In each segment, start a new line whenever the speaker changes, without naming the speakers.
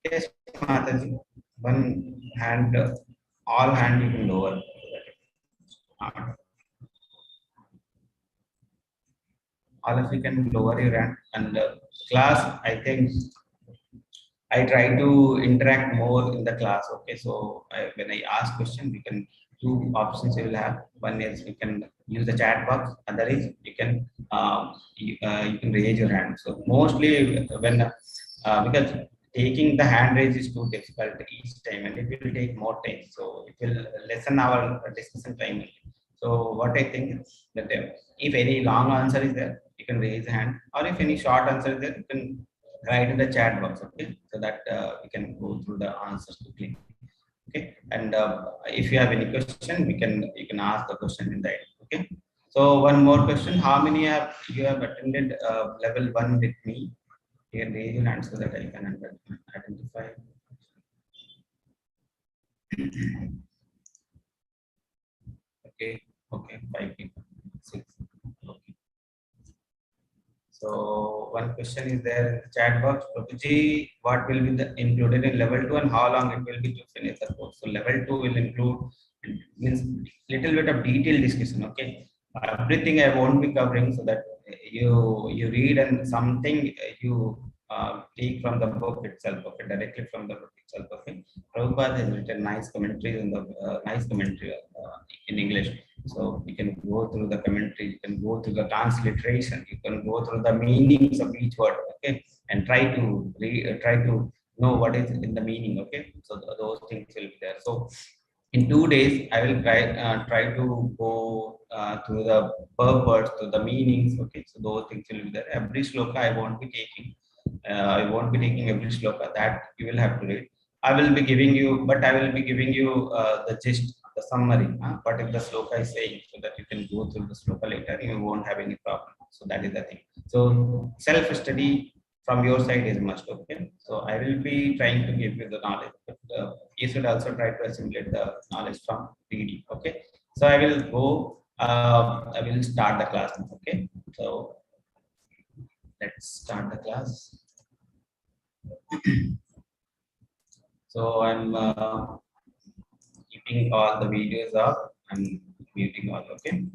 Yes, Mataji. One hand, all hand you can lower. All of you can lower your hand. And class, I think I try to interact more in the class. Okay, so when I ask question, we can two options you will have. One is you can use the chat box. Other is you can raise your hand. So mostly when because taking the hand raise is too difficult each time, and it will take more time. So it will lessen our discussion time. So what I think is that if any long answer is there, you can raise a hand, or if any short answer is there, you can write in the chat box. Okay, so that we can go through the answers quickly. Okay, and if you have any question, you can ask the question in the end. Okay, so one more question: how many have you have attended level 1 with me? You can raise your hand so that I can identify. Okay, okay, 5 people, 6. Okay. So one question is there in the chat box. Prabhuji, what will be the included in level 2 and how long it will be to finish the course? So level 2 will include means little bit of detailed discussion. Okay, everything I won't be covering, so that you read and something you take from the book itself. Okay, directly from the book itself. Okay, Prabhupada has written nice commentary in the nice commentary in English. So you can go through the commentary, you can go through the transliteration, you can go through the meanings of each word, okay, and try to know what is in the meaning, okay. So those things will be there. So in 2 days, I will try to go through the per words, to the meanings, okay. So those things will be there. Every shloka I won't be taking. I won't be taking every shloka that you will have to read. I will be giving you, but I will be giving you the gist, the summary, what if the sloka is saying, so that you can go through the sloka later, you won't have any problem. So that is the thing. So self-study from your side is must, okay. So I will be trying to give you the knowledge, but you should also try to assimilate the knowledge from reading, okay. So I will start the class, okay. So let's start the class. So I'm keeping all the videos up and muting all, okay.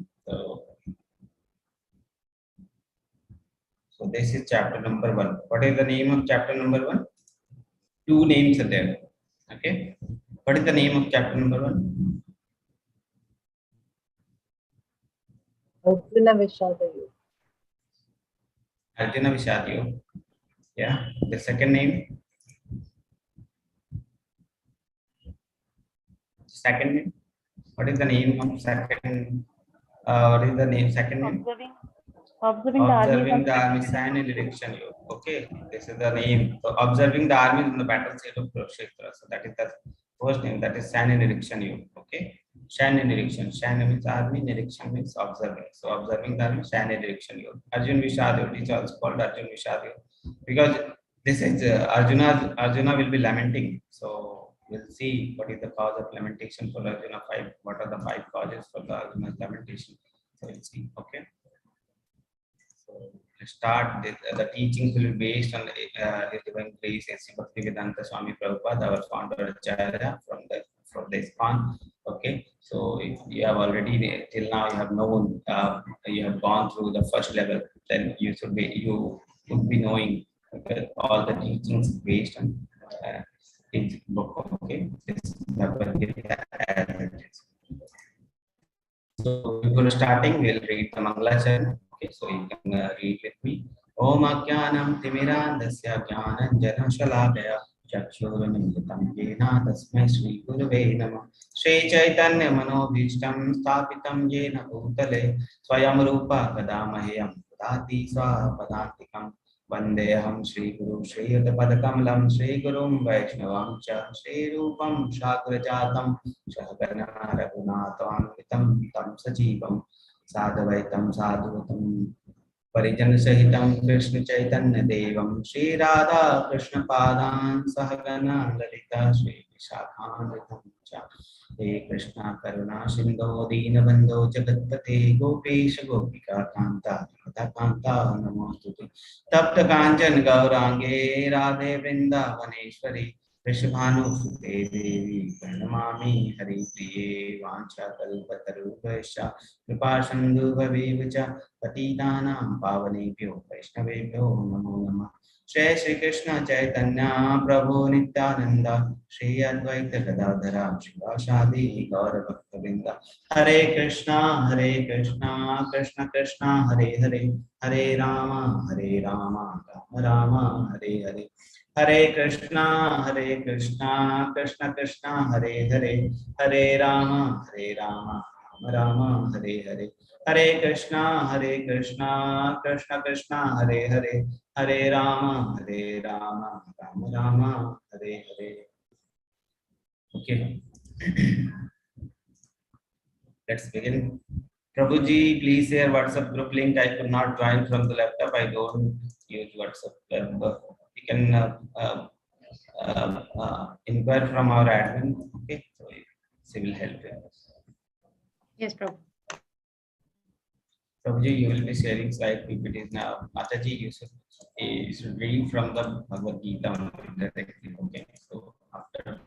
So this is chapter number 1. What is the name of chapter number 1? Two names are there, okay. What is the name of chapter number 1?
Arjuna Vishadayu.
Arjuna Vishadyo. Yeah. The second name? Second name? What is the name of second? What is the name? Second name? Observing the army sign and direction. Okay, this is the name. So observing the army in the battle state of Kurukshetra. So that is the first name. That is sign and direction. Okay, sign and direction. Sign means army, direction means observing. So observing the army, sign and direction. Arjun Vishadyo. It is also called Arjun Vishadyo because this is Arjuna will be lamenting. So we'll see what is the cause of lamentation for Arjuna 5. What are the 5 causes for the Arjuna's lamentation? So we'll see. Okay. So let's start. The teachings will be based on the divine grace and Bhaktivedanta Swami Prabhupada, our founder Acharya from the ISKCON. Okay, so if you have already till now you have known, you have gone through the first level, then you should be knowing all the teachings based on his book. Okay, this Bhagavad Gita as it is. So before starting, we'll read the Mangalacharan. Okay, so you can read with me. Om Ajnanam Timirandasya Jnananjana Shalakaya Chakshurunmilitam Yena Tasmai Shri Gurave Namah Shri Chaitanya Manobhishtam Sthapitam Yena Bhutale Swayam Rupa Kadamahayam Dati Swaha Padantikam Vandeham Shri Guru Shri Padakamalam Shri Gurum Vaishnavam Cha Shri Rupam Shakrajatam Shahagana Raghunatham Vitam Tam Sajivam Sadhavaitam Sadhutam परिजन सहितं कृष्ण चैतन्य देवं श्री राधा कृष्ण पादान् सहगना ललिता श्री विशाखान्वितं च हे कृष्ण करुणा सिंधो दीनबंधो जगत्पते गोपेश गोपिका कांता राधा कांता नमोस्तुते तप्त कांचन गौरांगे राधे वृंदावनेश्वरी वृषभानुसुते देवी प्रणमामि हरिप्रिये वाञ्छाकल्पतरुभ्यश्च कृपा सिन्धुभवेव च पतितानां पावनेभ्यो वैष्णवेभ्यो नमो नमः जय श्री कृष्ण चैतन्य प्रभु नित्यानंद श्री अद्वैत गदाधर शिवासादि गौर भक्तवृंद हरे कृष्णा कृष्ण कृष्णा हरे हरे हरे राम राम राम हरे हरे हरे कृष्णा कृष्ण कृष्णा हरे राम राम राम हरे हरे हरे कृष्णा कृष्ण कृष्णा हरे Ram Ram Ram Hare Hare. Okay. Let's begin. Prabhuji, please share WhatsApp group link. I could not join from the laptop. I don't use WhatsApp. We can inquire from our admin. Okay, so she will help you.
Yes, Prabhu.
Prabhuji, you will be sharing slide PPTs now. Mataji, you should read from the Bhagavad Gita directly. Okay, so after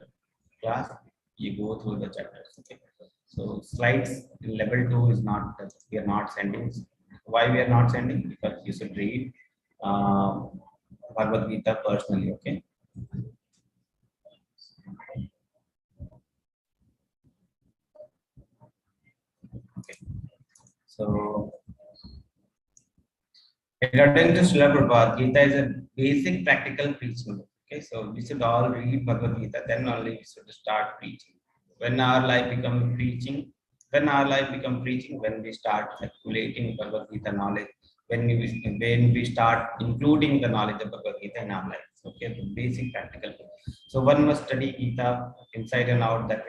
class, you go through the chapters. Okay, so slides in level 2 is not, we are not sending. Why we are not sending? Because you should read Bhagavad Gita personally. Okay. Okay. So, according to Srila Prabhupada, Gita is a basic practical preaching. Okay, so we should all read Bhagavad Gita, then only we should start preaching. When our life become preaching, when we start accumulating Bhagavad Gita knowledge, when we start including the knowledge of Bhagavad Gita in our life. Okay, the basic practical. So one must study Gita inside and out. That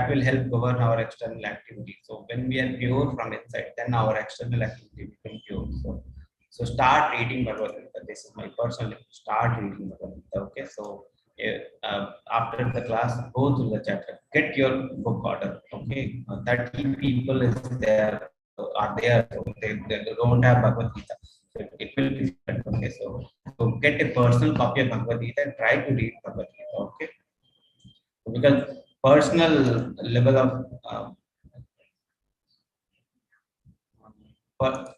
will help govern our external activity. So when we are pure from inside, then our external activity becomes pure. So start reading Bhagavad Gita. This is my personal. Start reading Bhagavad Gita. Okay, so after the class, go through the chapter. Get your book order. Okay, 30 people is there are there. So they don't have Bhagavad Gita. So it will be difficult. Okay, so get a personal copy of Bhagavad Gita and try to read Bhagavad Gita. Okay, because personal level of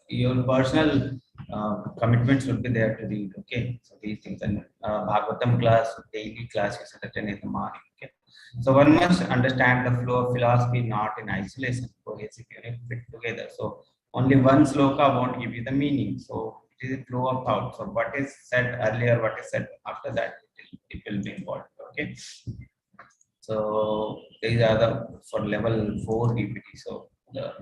your personal commitments would be there to read. Okay, so these things, and Bhagavatam class, daily class is at 10 in the morning. Okay, so one must understand the flow of philosophy not in isolation, cohesive unit fit together. So only one sloka won't give you the meaning. So it is a flow of thought. So what is said earlier, what is said after that, it will be important. Okay, so these are the for level 4 PPT. So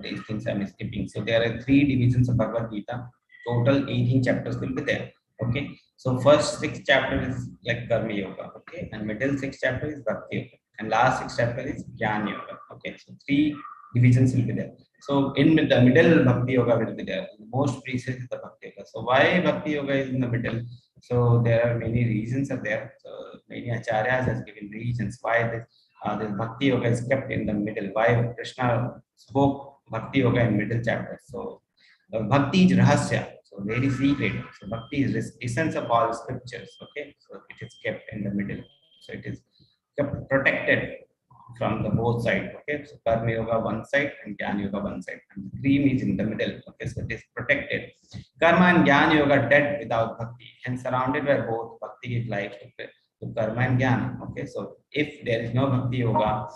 these things I'm skipping. So there are 3 divisions of Bhagavad Gita. Total 18 chapters will be there. Okay. So first 6 chapters is like Karma Yoga. Okay. And middle 6 chapter is Bhakti Yoga. And last 6 chapter is Jnana Yoga. Okay. So 3 divisions will be there. So in the middle, Bhakti Yoga will be there. The most precious is the Bhakti Yoga. So why Bhakti Yoga is in the middle? So there are many reasons are there. So many acharyas has given reasons why this Bhakti Yoga is kept in the middle. Why Krishna spoke Bhakti Yoga in middle chapter. So Bhakti is rahasya, so very secret. So Bhakti is the essence of all scriptures. Okay, so it is kept in the middle. So it is kept protected from the both sides. Okay, so Karma Yoga one side and Jnana Yoga one side, and the cream is in the middle. Okay, so it is protected. Karma and Jnana Yoga dead without Bhakti, and surrounded by both. Bhakti is life to Karma and Jnana. Okay, so if there is no Bhakti Yoga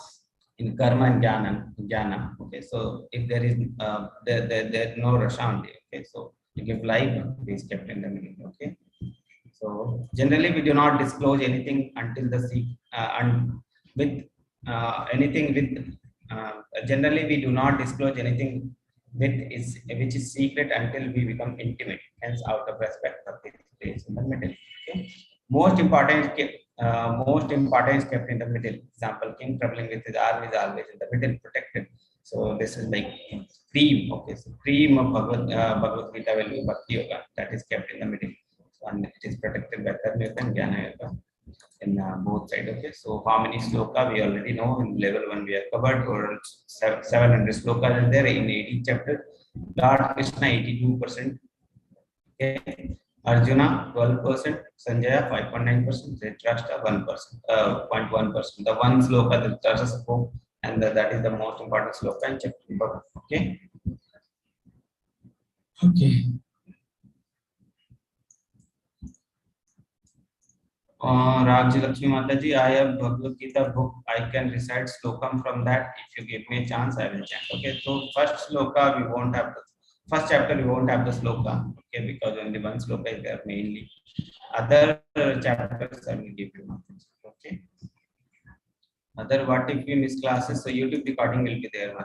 in Karma and Jnana, okay, so if there is there no Rashanti. Okay, so to give life, Bhakti is kept in the middle. Okay, so generally we do not disclose anything until the and with anything with generally we do not disclose anything which is secret until we become intimate. Hence, out of respect, of this place in the middle. Okay? Most important is kept in the middle. Example: king traveling with his army is always in the middle, protected. So this is like cream. Okay, so cream of Bhagavad Gita will be Bhakti Yoga, that is kept in the middle. So, and it is protected by Karma Yoga and Jnana Yoga in both sides. Okay, so how many sloka we already know in level 1 we are covered, or 700 slokas are there in 18 chapter. Lord Krishna 82%. Okay. Arjuna 12%, Sanjaya 5.9%, Dhritarashtra 1%, 0.1%. The one sloka that Dhritarashtra spoke, and that is the most important sloka in chapter number. Okay. Okay. Ragji Lakshmi Mataji, I have Bhagavad Gita book. I can recite slokam from that. If you give me a chance, I will chant. Okay, so first sloka we won't have the first chapter we won't have the sloka. Okay, because only one sloka is there mainly. Other chapters I will give you. Okay. Other what if we miss classes? So YouTube recording will be there.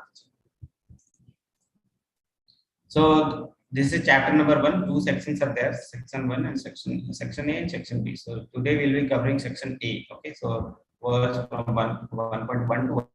So this is chapter number 1. Two sections are there, section 1 and section A and section B. So today we'll be covering section A. Okay, so words from 1.1 to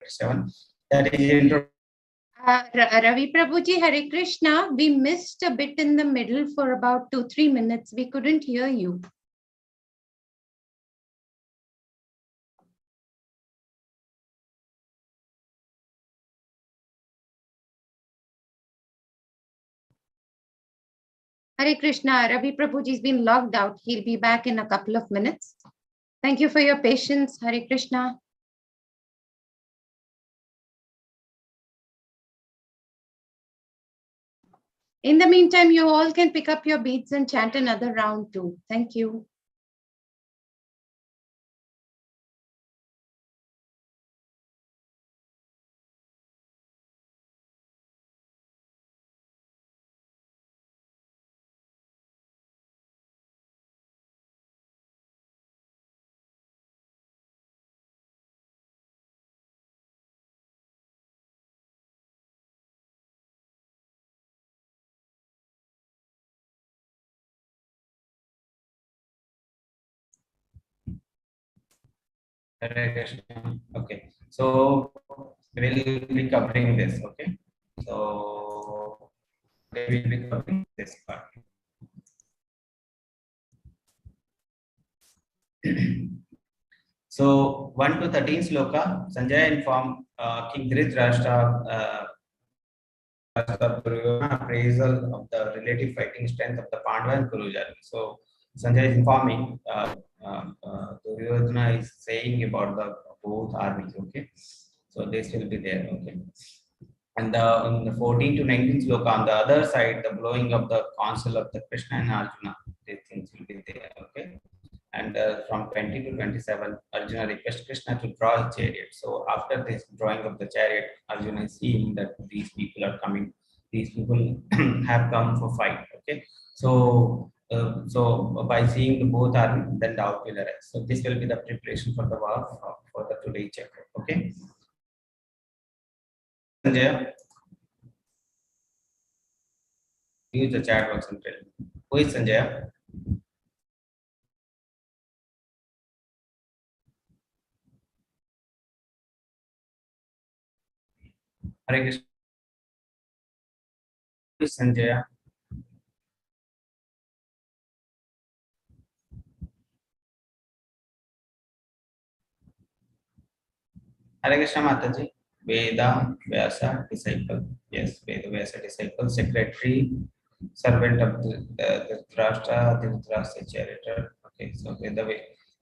7. That is intro.
Ravi Prabhuji, Hare Krishna. We missed a bit in the middle for about 2-3 minutes. We couldn't hear you. Hare Krishna. Ravi Prabhuji's been logged out. He'll be back in a couple of minutes. Thank you for your patience. Hare Krishna. In the meantime, you all can pick up your beads and chant another round too. Thank you.
Okay, so we'll be covering this. Okay, so we will be covering this part. So 1 to 13 sloka, Sanjaya informed King Dhritarashtra appraisal of the relative fighting strength of the Pandava and Kurujari. So Sanjay is informing Duryodhana is saying about the both armies. Okay, so this will be there. Okay, and in the 14 to 19 sloka on the other side, the blowing of the council of the Krishna and Arjuna, these things will be there. Okay, and from 20 to 27, Arjuna requests Krishna to draw his chariot. So after this drawing of the chariot, Arjuna is seeing that these people are coming. These people have come for fight. Okay, so by seeing the both army, then doubt will arise. So this will be the preparation for the war for the today chapter. Okay. Sanjay, use the chat box and tell me. Who is Sanjay? Hare Krishna. Who is Sanjay? Hare Krishna Mataji. Veda Vyasa disciple. Yes, Veda Vyasa disciple, secretary, servant of the Dhritarashtra charioteer. Okay, so Veda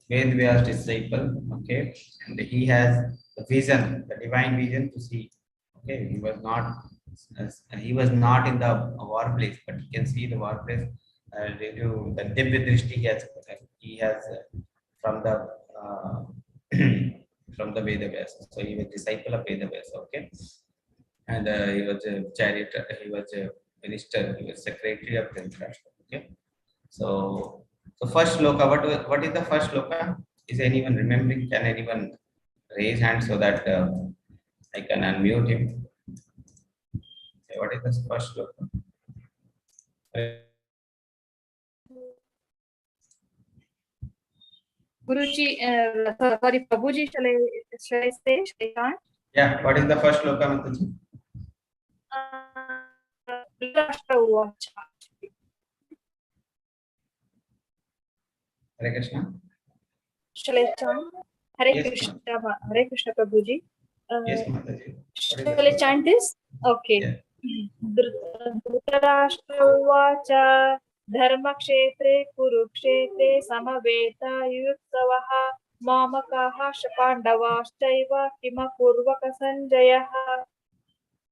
Vyasa disciple. Okay, and he has the vision, the divine vision to see. Okay, he was not in the war place, but he can see the war place due to the Divya Drishti he has from the from the Vedavyasa. So he was disciple of Vedavyasa, okay? And he was a chariot, he was a minister, he was secretary of Dhritarashtra, okay? So first shloka, what is the first shloka? Is anyone remembering? Can anyone raise hand so that I can unmute him? Okay, what is the first shloka?
Guruji, sorry, Prabhuji, shall I say?
Yeah, what is the first shloka, Mataji? Hare Krishna.
Shall I chant? Hare
Yes,
Krishna, Hare Krishna, Prabhuji.
Yes, Mataji.
Shall I chant this? Okay. Dhritarashtra uvacha dharmakshetre kurukshetre samaveta mamakaha pandavaschaiva kimakurvaka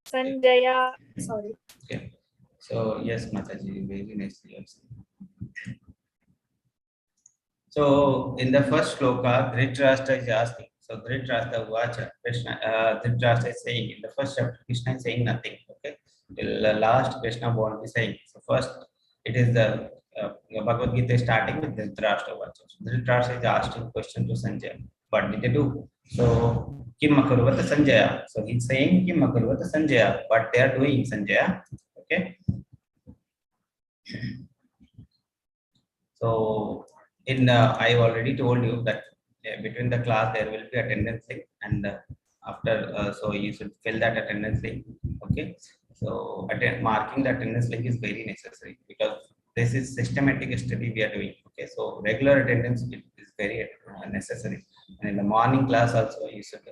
Sanjaya. Sorry.
Okay. So yes, Mataji, very nicely answered. So in the first shloka, Dhritarashtra is asking. So Dhritarashtra Uvacha, Krishna, Dhritarashtra is saying in the first chapter, Krishna is saying nothing. Okay, till the last Krishna won't be saying. So first, it is the Bhagavad Gita is starting with Dhritarashtra Uvacha. So Dhritarashtra is asking question to Sanjaya. What did they do? So Kim Akurvata Sanjaya. So he's saying Kim Akurvata Sanjaya. What they are doing, Sanjaya. Okay. So I already told you that between the class there will be attendance link, and after so you should fill that attendance link. Okay, so marking the attendance link is very necessary because this is systematic study we are doing. Okay, so regular attendance is very necessary, and in the morning class also you should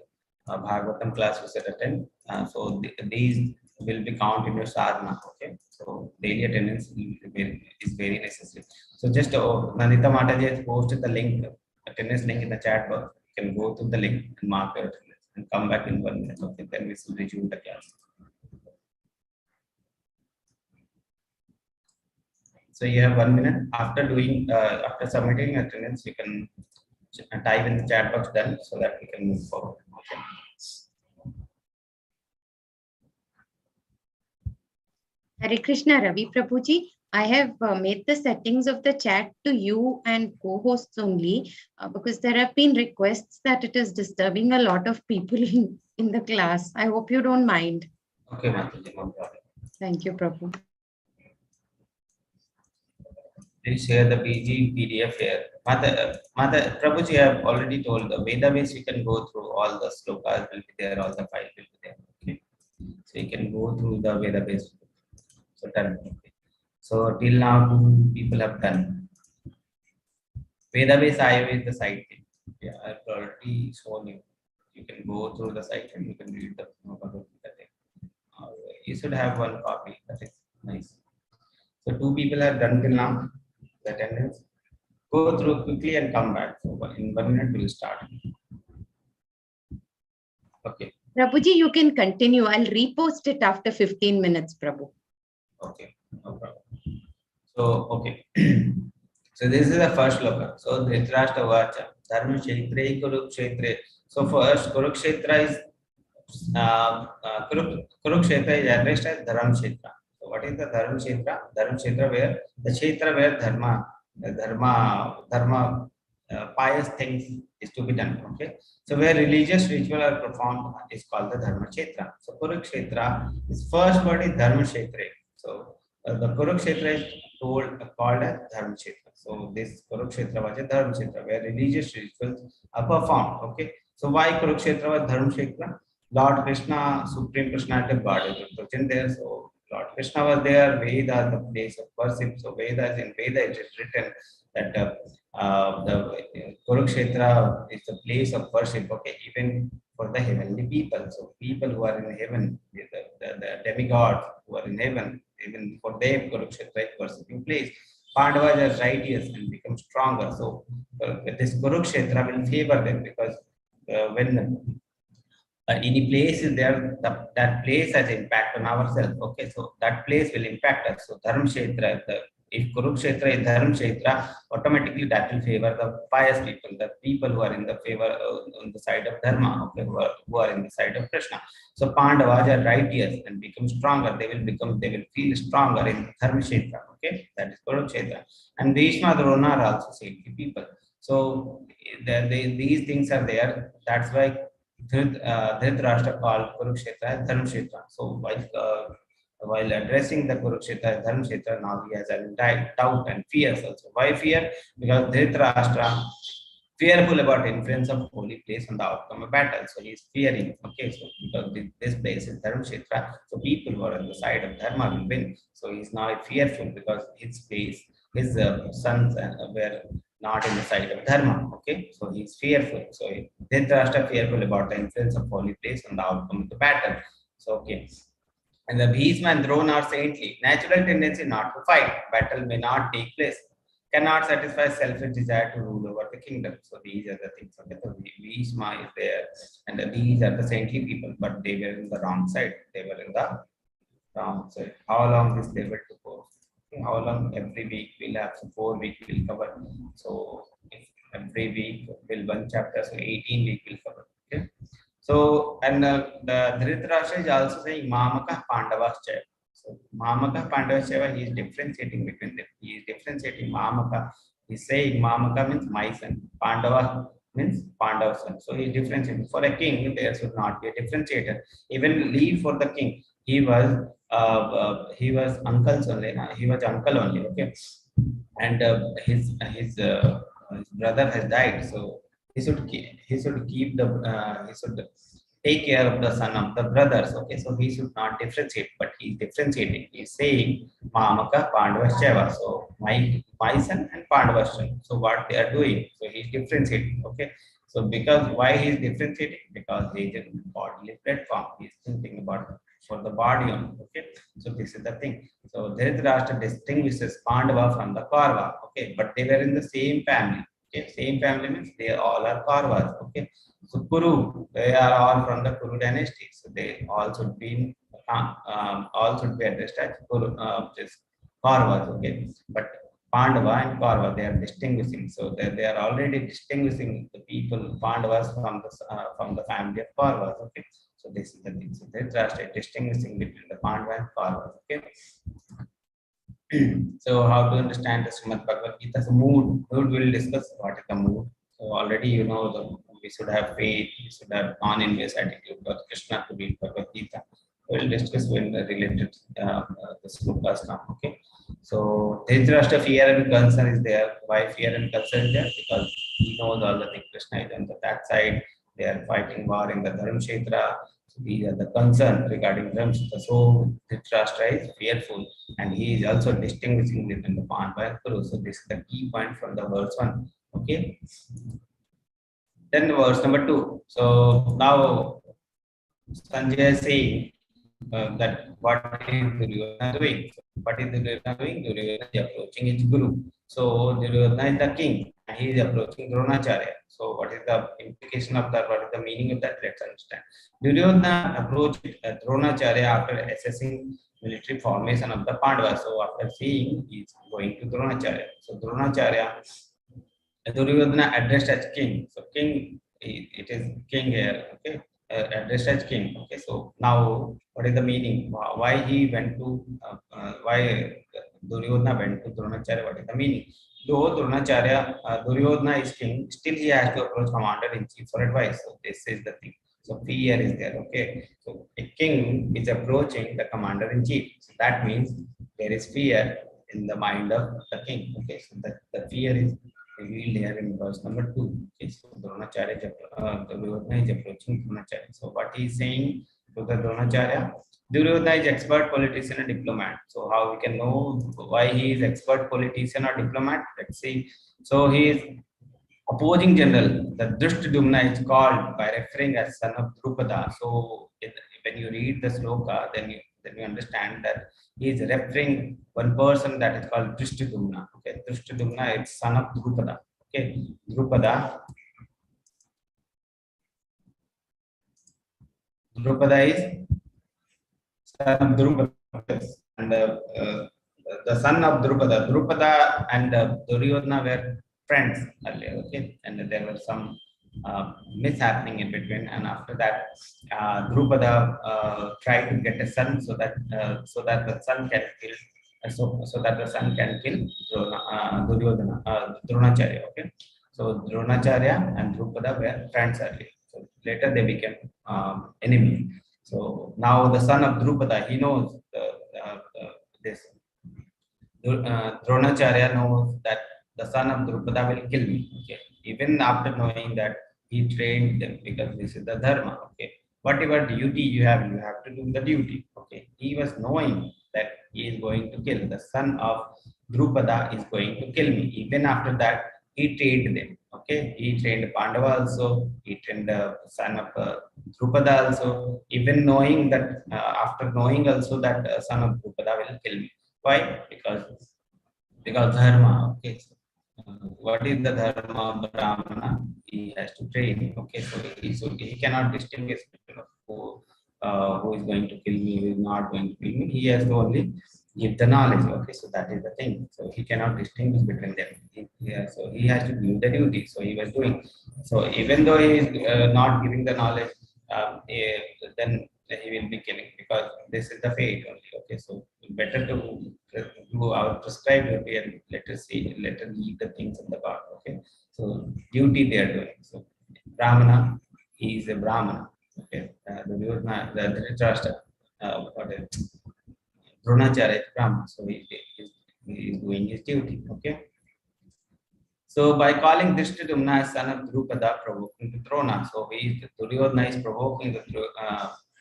Bhagavatam class you should attend. So these will be counted in your sadhana. Okay, so daily attendance is very necessary. So just Nandita Mataji has posted the link, attendance link in the chat box. You can go to the link and mark your attendance and come back in 1 minute. Okay, then we will resume the class. So you have 1 minute. After doing, after submitting attendance, you can type in the chat box done so that we can move forward. Okay.
Hare Krishna, Ravi Prabhuji. I have made the settings of the chat to you and co-hosts only because there have been requests that it is disturbing a lot of people in the class. I hope you don't mind.
Okay, Mataji, no problem.
Thank you, Prabhu.
Please share the PG PDF here. Mother Prabhuji, I have already told the Veda base you can go through all the slokas will be there, all the files will be there. Okay. So you can go through the Veda base. So done. Okay. So till now 2 people have done. Veda base I is the site. Yeah, I've already shown you. You can go through the site and you can read the Bhagavad Gita there. You should have 1 copy. That is nice. So 2 people have done till now. The attendance. Go through quickly and come back. So in 1 minute we'll start. Okay.
Prabhuji, you can continue. I'll repost it after 15 minutes, Prabhu.
Okay, no problem. So okay. So this is the first shloka. So Dhritarashtra Vacha, Dharma Kshetre Kurukshetre. So first Kurukshetra is Kurukshetra is addressed as Dharma Kshetra. So what is the Dharma Kshetra? Dharma Kshetra where the Kshetra where Dharma pious things is to be done. Okay. So where religious ritual are performed is called the Dharma Kshetra. So Kurukshetra, this first word is Dharma Kshetra. So the Kurukshetra is called as Dharma Kshetra. So this Kurukshetra was a Dharma Kshetra where religious rituals are performed. Okay. So why Kurukshetra was Dharma Kshetra? Lord Krishna, Supreme Personality of God, is present there. So Lord Krishna was there. Veda, the place of worship. So Veda is it is written that the Kurukshetra is the place of worship. Okay, even for the heavenly people. So people who are in heaven, the demigods who are in heaven, even for them Kurukshetra is worshiping place. Pandavas are righteous and become stronger. So this Kurukshetra will favor them because when any place is there, that place has impact on ourselves. Okay, so that place will impact us. So Dharma Kshetra, if Kurukshetra is Dharmkshetra, automatically that will favor the pious people, the people who are in the favor on the side of Dharma, okay, who are in the side of Krishna. So Pandavas are righteous and become stronger. They will feel stronger in Dharmkshetra. Okay, that is Kurukshetra. And Bhishma Drona are also saintly people. So these things are there. That's why Dhritarashtra called Kurukshetra as Dharmkshetra. So while addressing the Kurukshetra as Dharmkshetra, now he has a doubt and fears also. Why fear? Because Dhritarashtra fearful about influence of holy place on the outcome of battle. So he is fearing. Okay, so because this place is Dharmkshetra, so people who are on the side of Dharma will win. So he is now fearful because his place, his sons were not in the side of Dharma. Okay, so he is fearful. So Dhritarashtra fearful about the influence of holy place on the outcome of the battle. So okay. And the Bhishma and Drona are saintly. Natural tendency not to fight. Battle may not take place. Cannot satisfy selfish desire to rule over the kingdom. So these are the things. Okay, so Bhishma is there, and these are the saintly people, but they were in the wrong side. They were in the wrong side. How long this level to go? Okay, how long? Every week we'll have, so 4 weeks we'll cover. So if every week will one chapter, so 18 week will cover. Okay. So, and the Dhritarashtra is also saying Mamaka Pandavascha. So, Mamaka Pandavascha, he is differentiating between them. He is differentiating Mamaka. He is saying Mamaka means my son, Pandava means Pandava's son. So, he is differentiating. For a king, there should not be a differentiator. Even leave for the king, he was uncle's only. He was uncle only. Okay, and his brother has died. So he should take care of the son of the brothers. Okay, so he should not differentiate, but he's differentiating. He's saying Mamaka Pandavascheva. So my son and Pandava's son. So what they are doing, so he's differentiating. Okay, so because why he's differentiating? Because he is in bodily platform. He's thinking about for the body only. Okay, so this is the thing. So Dhritarashtra distinguishes Pandava from the Kaurava. Okay, but they were in the same family. Okay, same family means they all are Kauravas. Okay, so Kuru, they are all from the Kuru dynasty. So they all should be addressed as Kuru, this Kauravas. Okay, but Pandava and Kaurava, they are distinguishing. So they are already distinguishing the people Pandavas from the family of Kauravas. Okay, so this is the thing. So they just distinguishing between the Pandava and Kauravas. Okay. So how to understand the Srimad Bhagavad Gita? So mood will discuss what is the mood. So already you know we should have faith, we should have non-envious attitude for Krishna to read Bhagavad Gita. We'll discuss when the related the slokas now. Okay. So Dhritarashtra fear and concern is there. Why fear and concern is there? Because he knows all the things. Krishna is on that side. They are fighting war in the Dharmkshetra. So these are the concern regarding Dharmkshetra. So Dhritarashtra is fearful, and he is also distinguishing between the Pandava and Kuru. So this is the key point from the verse 1. Okay. Then verse number 2. So now Sanjay is saying that what is Duryodhana doing? So what is Duryodhana doing? Duryodhana is approaching his guru. So Duryodhana is the king, and he is approaching Dronacharya. So what is the implication of that? What is the meaning of that? Let's understand. Duryodhana approached Dronacharya after assessing military formation of the Pandavas. So after seeing, he is going to Dronacharya. So Dronacharya, Duryodhana addressed as king. So king, it is king here. Okay, addressed as king. Okay, so now what is the meaning? Why he went to? Why Duryodhana went to Dronacharya? What is the meaning? Though Duryodhana is king, still he has to approach commander in chief for advice. So this is the thing. So fear is there. Okay, so a king is approaching the commander in chief. So that means there is fear in the mind of the king. Okay, so the fear is revealed here in verse number 2. Okay, so Dronacharya Duryodhana is approaching Dronacharya. So what he is saying to the Dronacharya, Duryodhana is expert politician and diplomat. So how we can know why he is expert politician or diplomat? Let's see. So he is opposing general. The Drushtadumna is called by referring as son of Drupada. So when you read the sloka, then you understand that he is referring one person that is called Drushtadumna. Okay, Drushtadumna is son of Drupada. Okay, Drupada is son of Drupada, and the son of Drupada. Drupada and Duryodhana were friends earlier, okay, and there were some mishappening in between, and after that, Drupada tried to get a son so that the son can kill, so that the son can kill Duryodhana, Dronacharya, okay. So Dronacharya and Drupada were friends earlier. So later they became enemies. So now the son of Drupada, he knows this. Dronacharya knows that the son of Drupada will kill me. Okay. Even after knowing that, he trained them because this is the dharma. Okay. Whatever duty you have to do the duty. Okay. He was knowing that he is going to kill the son of Drupada is going to kill me. Even after that, he trained them. Okay. He trained Pandava also. He trained the son of Drupada also. Even knowing that after knowing also that son of Drupada will kill me. Why? Because dharma. Okay. So, what is the dharma of Brahmana? He has to train. Okay. So he cannot distinguish between who is going to kill me, who is not going to kill me. He has to only give the knowledge. Okay. So that is the thing. So he cannot distinguish between them. So he has to do the duty. So he was doing. So even though he is not giving the knowledge, then he will be killing, because this is the fate only. Okay, so better to do our prescribed duty and let us leave the things in the God. Okay, so duty they are doing. So Brahmana, he is a Brahmana. Okay, the Dhritarashtra, what is Dronacharya is Brahmana, so he is doing his duty. Okay. So by calling Drishtadumna as son of Drupada, provoking the Drona, so Duryodhana is provoking the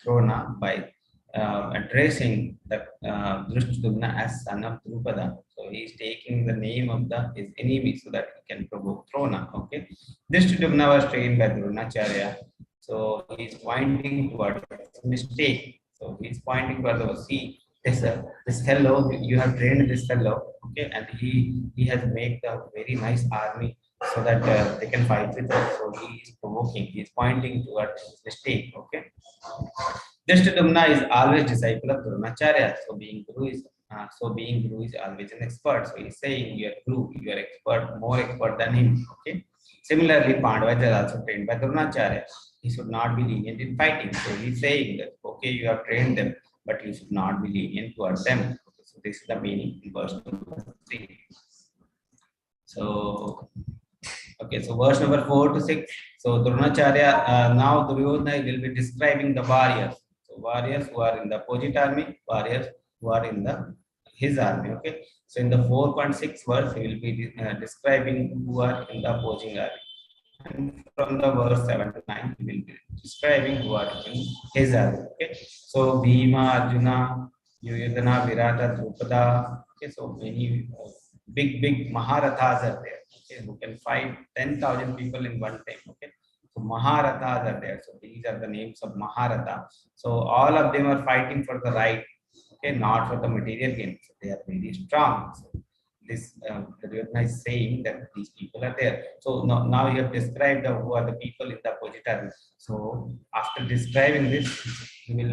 Drona by addressing the Drishtadumna as son of Drupada. So he is taking the name of his enemy so that he can provoke Drona. Okay, Drishtadumna was trained by Dronacharya, so he is pointing towards mistake. So he is pointing towards the sea. This fellow, you have trained this fellow, okay, and he has made a very nice army so that they can fight with us. So he is provoking, he is pointing towards his mistake. Okay, Drishtadumna is always disciple of Dronacharya. So being Guru is always an expert. So he's saying you are Guru, you are expert, more expert than him. Okay. Similarly, Pandavas are also trained by Dronacharya. He should not be lenient in fighting. So he's saying that okay, you have trained them, but you should not be lenient towards them. Okay, so this is the meaning in verse number 3. So okay, so verse number 4 to 6. So Dronacharya, now Duryodhana will be describing the warriors. So warriors who are in the opposite army, warriors who are in his army. Okay. So in the 4.6 verse, he will be describing who are in the opposing army. And from the verse 7 to 9, he will be describing who are in his army. Okay. So Bhima, Arjuna, Yudhana, Virata, Drupada. Okay. So many big Maharathas are there. Okay, who can fight 10,000 people in one time. Okay, so Maharathas are there. So these are the names of Maharatha. So all of them are fighting for the right. Okay, not for the material gain. So they are very strong. So this Duryodhana is saying that these people are there. So now you have described who are the people in the opposite army. So after describing this,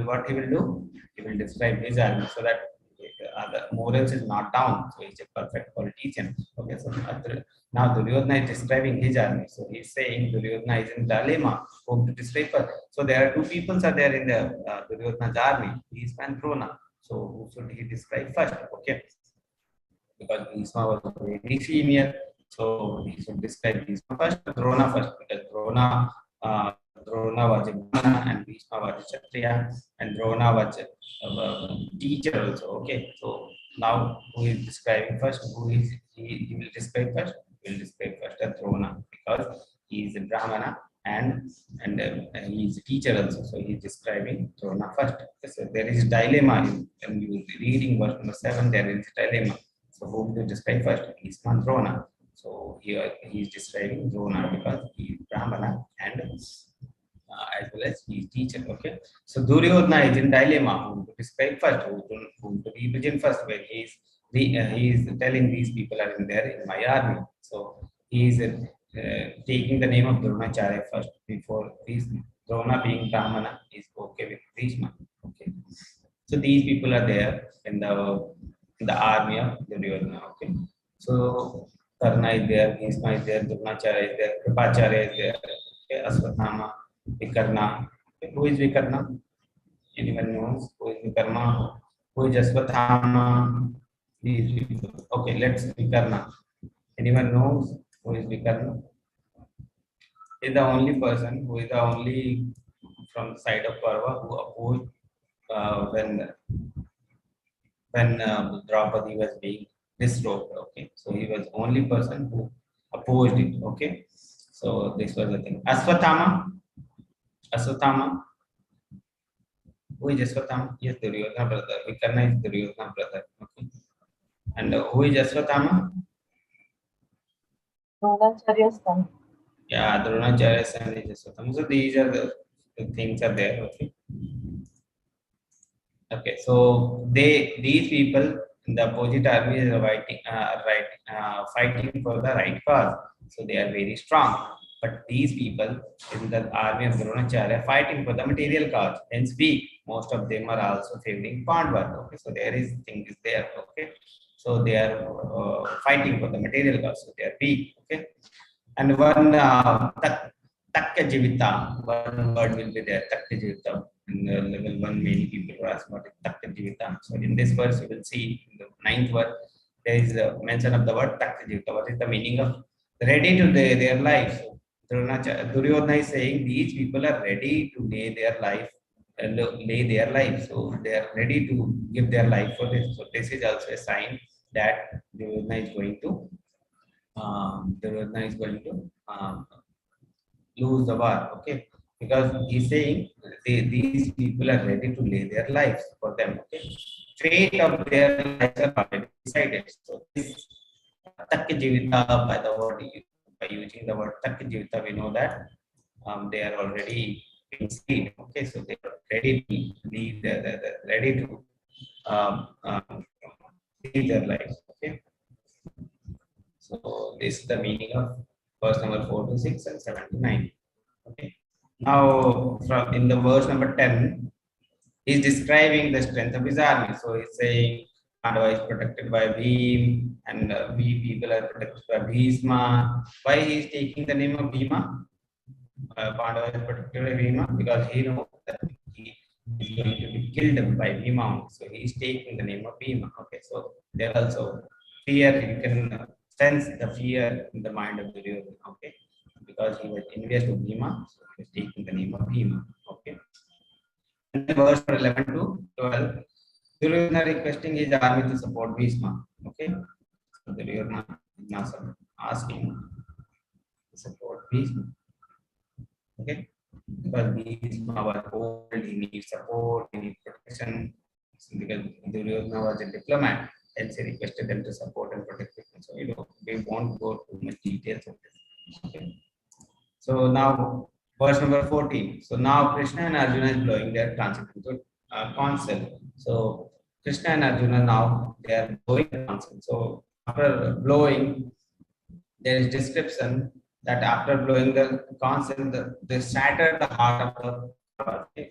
what he will do? He will describe his army so that the morals is not down. So he's a perfect politician. Okay, so now Duryodhana is describing his army. So he's saying Duryodhana is in dilemma whom to describe first. So there are two people are there in the Duryodhana's army. Bhishma and Drona. So who should he describe first? Okay, because Bhishma was very senior, so he should describe Bhishma first, Drona first, because Drona was a Brahmana and Bhishma was a Kshatriya, and Drona was a teacher also. Okay, so now who is describing first? He will describe first? He will describe first as Drona, because he is a Brahmana and he is a teacher also. So he is describing Drona first. So there is a dilemma when you reading verse number 7. There is a dilemma. So whom to describe first? Bhishma and Drona. So here he is describing Drona because he is Brahmana and as well as he is teacher. Okay. So Duryodhana is in dilemma whom to describe first, whom to represent first, when he is telling these people are in there in my army. So he is taking the name of Dronacharya first before Bhishma. Drona being Brahmana is okay with Bhishma. Okay. So these people are there in the in the army of Duryodhana. Okay, so Karna is there, Bhishma is there, Dronacharya is there, Kripacharya is there, okay, Aswathama, Vikarna. Okay, who is Vikarna? Anyone knows who is Vikarna? Who is Aswathama? These people. Okay, let's Vikarna. Anyone knows who is Vikarna? He is the only person who is the only from the side of Kaurava who opposed when Draupadi was being disrobed. Okay, so he was the only person who opposed it. Okay, so this was the thing. Aswathama, who is Aswathama? Yes, Duryodhana brother. Vikarna is Duryodhana brother. Okay, and who is Aswathama?
Dronacharya's son.
Yeah, Dronacharya son is Aswathama. So these are the things are there. Okay. Okay, so these people in the opposite army is fighting for the right cause. So they are very strong. But these people in the army of Dronacharya are fighting for the material cause. Hence weak. Most of them are also favoring Pandava. Okay, so there is thing is there. Okay, so they are fighting for the material cause. So they are weak. Okay, and one Takka Jivita, one word will be there, Takka Jivita. In level 1, many people were asked what is Takka Jivita. So in this verse, you will see in the ninth verse, there is a mention of the word Takka Jivita. What is the meaning of ready to lay their life? So Duryodhana is saying these people are ready to lay their life. So they are ready to give their life for this. So this is also a sign that Duryodhana is going to Duryodhana is going to lose the war, okay? Because he's saying these people are ready to lay their lives for them, okay? Fate of their lives are already decided. So this Takka Jivita, by using the word Takka Jivita, we know that they are already being seen, okay? So they are ready to leave, ready to um, um, leave their lives, okay? So this is the meaning of verse number 4 to 6 and 7 to 9. Okay. Now, from in the verse number 10, he's describing the strength of his army. So he's saying Pandava is protected by Bhim, and we people are protected by Bhishma. Why he is taking the name of Bhima? Pandava is protected by Bhima because he knows that he is going to be killed by Bhima. So he is taking the name of Bhima. Okay, so there also fear, you can sense the fear in the mind of Duryodhana. Okay, because he was envious to Bhima, so he was taking the name of Bhima. Okay, and the verse 11 to 12, Duryodhana requesting his army to support Bhishma. Okay, so Duryodhana is now asking to support Bhishma. Okay, because Bhishma was old, he needs support, he needs protection. So because Duryodhana was a diplomat, hence he requested them to support and protect him. So we won't go too much details of this. Okay. So now verse number 14. So now Krishna and Arjuna is blowing their transcendental council. So Krishna and Arjuna now they are blowing the council. So after blowing, there is description that after blowing the concept, they shattered the heart of the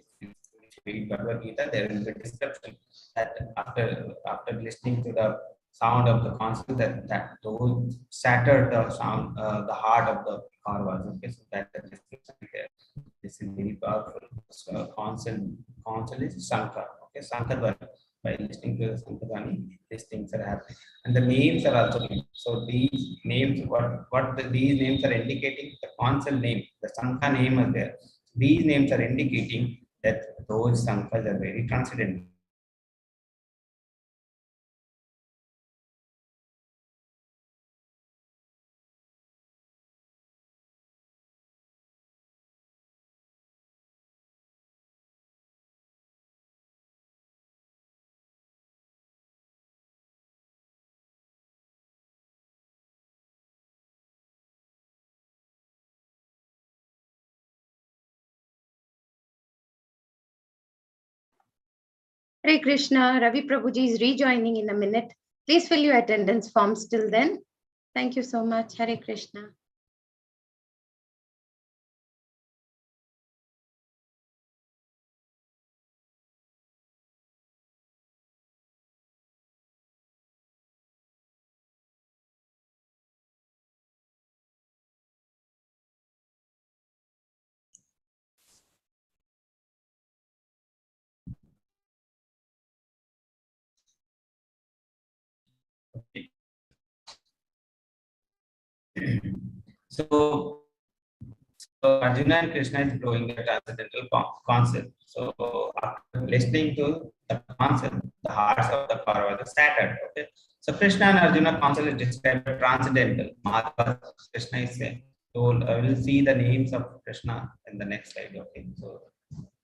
Bhagavad Gita. There is a description that after listening to the sound of the console, that those shattered the sound, the heart of the Kauravas. Okay, so that the description there. This is very powerful. So console is Shankar. Okay, Shankar. By listening to the Sankadani, these things are happening. And the names are also given. So these names, these names are indicating the console name, the Sankha name is there. These names are indicating that those Sankhas are very transcendental.
Hare Krishna, Ravi Prabhuji is rejoining in a minute. Please fill your attendance forms till then. Thank you so much. Hare Krishna.
So, so Arjuna and Krishna is blowing the transcendental concept. So after listening to the concept, the hearts of the Parvata scattered. Okay. So Krishna and Arjuna concept is described as transcendental. Madhava, Krishna is saying. So I will see the names of Krishna in the next slide. Okay.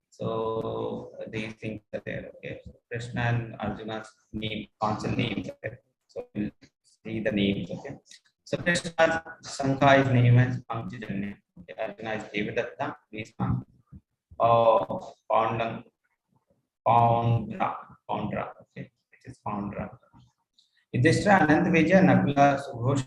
So these things are there. Okay. So Krishna and Arjuna's name, concept names. Okay. So we'll see the names. Okay. So Krishna's Sankha is named as Pankajanya. Okay. Arjuna is Devadatta, Bhishma, Pandam, Poundra. Okay. It is Poundra. Yudhishthira, Anant Vijay, Nakula, Subhosh.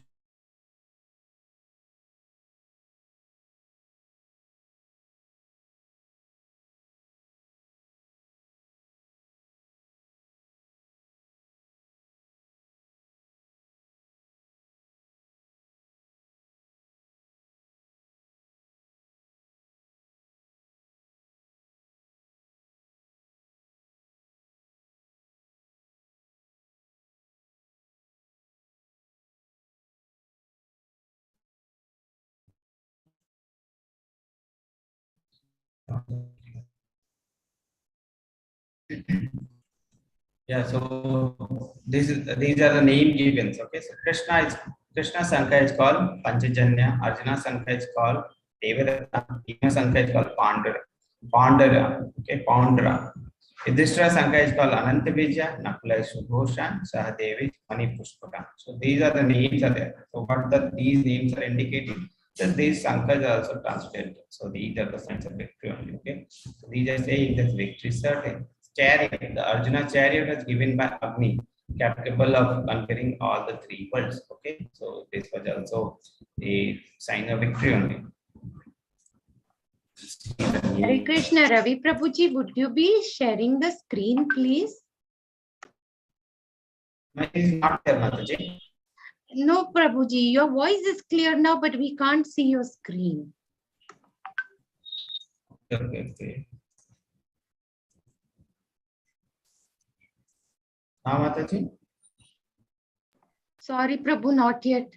Yeah, so these are the name given. Okay, so Krishna Sankha is called Panchajanya, Arjuna Sankha is called Devadatta, Bhima Sankha is called Pandara, okay, Pandra. Yudhishthira Sankha is called Anantavijaya, Nakula is Subhosha, Sahadevi, Mani Pushpaka. So these are the names are there. So what these names are indicating that these Sankhas are also transcendental. So these are the signs of victory only. Okay, so these are saying that victory is certain. Chariot, the Arjuna chariot was given by Agni, capable of conquering all the three worlds. Okay, so this was also a sign of victory only.
Hare Krishna, Ravi Prabhuji, would you be sharing the screen, please?
Mine is not there, Mataji.
No, Prabhuji, your voice is clear now, but we can't see your screen.
Okay. Now, Mataji.
Sorry, Prabhu, not yet.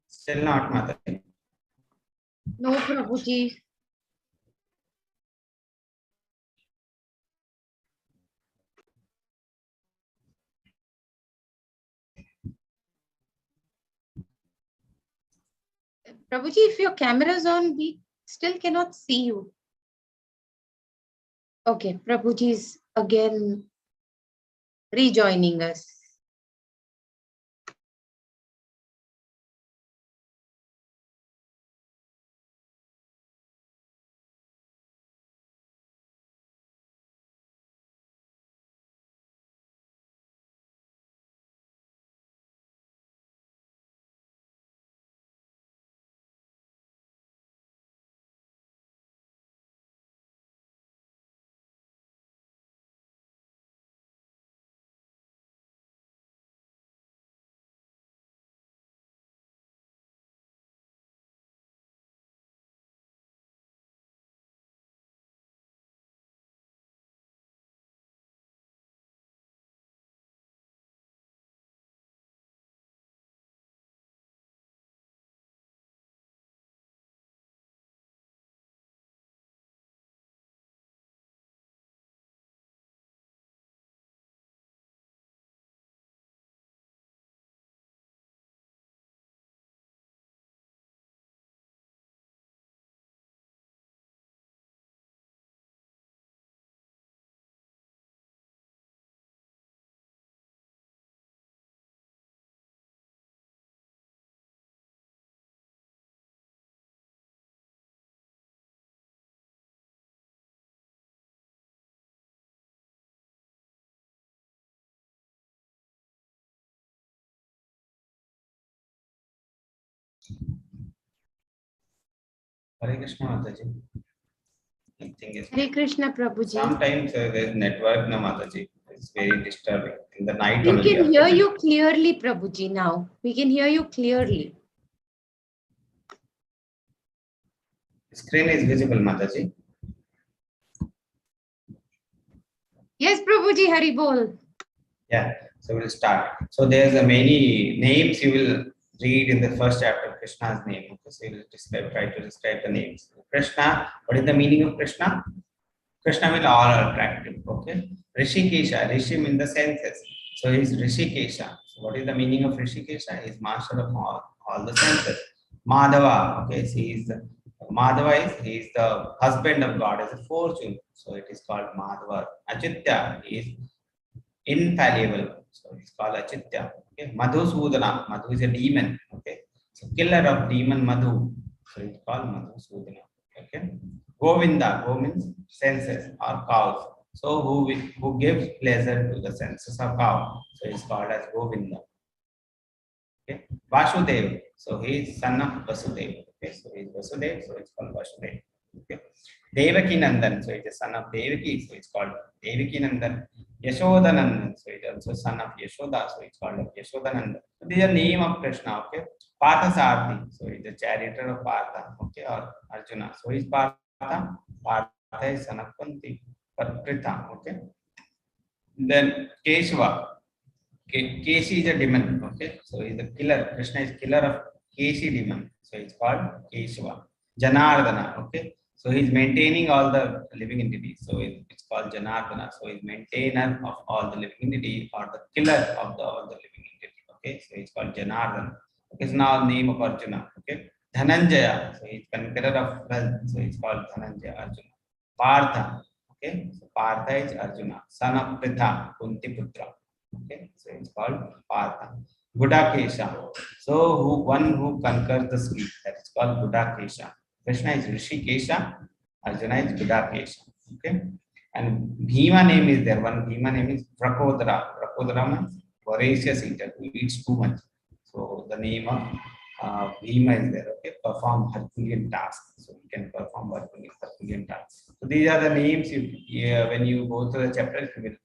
Still not, Mataji.
No, Prabhuji. Prabhuji, if your camera is on, we still cannot see you. Okay, Prabhuji is again rejoining us.
Hare Krishna, Mataji. I think it's
Hare Krishna, Prabhuji.
sometimes there is network, no, Mataji. It's very disturbing. In the night
We
only.
can hear you clearly, Prabhuji, now. We can hear you clearly.
Screen is visible, Mataji.
Yes, Prabhuji, Hari Bol.
Yeah, so we'll start. So there's a many names you will read in the first chapter, Krishna's name. Okay, so you'll try to describe the names. Krishna, what is the meaning of Krishna? Krishna means all attractive. Okay. Rishikesha, Rishi means the senses. So he's Rishikesha. So what is the meaning of Rishikesha? He's master of all the senses. Madhava, okay, so he is the husband of God as a fortune. So it is called Madhava. Achitya is infallible. So it's called Achitya. Okay. Madhusudana. Madhu is a demon. Okay. So killer of demon Madhu. So it's called Madhusudana. Okay. Govinda. Go means senses or cows. So who gives pleasure to the senses of cow. So it's called as Govinda. Okay. Vasudev. So he is son of Vasudev. Okay. So he is Vasudev. So it's called Vasudev. Okay. Devaki Nandan, so it is son of Devaki, so it's called Devaki Nandan. Yashodanandan, so it is also son of Yashoda, so it's called Yashodanandan. So these are name of Krishna, okay. Parthasarthi, so it is the charioteer of Partha, okay, or Arjuna. So is Partha? Partha is son of Kunti, Pritha, okay. Then Keshava. Keshi is a demon, okay. So he's the killer. Krishna is killer of Keshi demon, so it's called Keshava. Janardana, okay. So he's maintaining all the living entities. So it's called Janardana. So he's maintainer of all the living entity or the killer of all the living entity. Okay. So it's called Janardana. Okay. So now name of Arjuna. Okay. Dhananjaya. So he's conqueror of wealth. So it's called Dhananjaya Arjuna. Partha. Okay. So Partha is Arjuna, son of Pritha, Kunti Putra. Okay. So it's called Partha. Gudakesha. So one who conquers the sea. That is called Gudakesha. Krishna is Rishikesha, Arjuna is Gudakesha. Okay. And Bhima name is there. One Bhima name is Prakodara. Prakodara means voracious eater who eats too much. So the name of Bhima is there. Okay. Perform Herculean tasks. So we can perform Herculean tasks. So these are the names when you go through the chapters, you will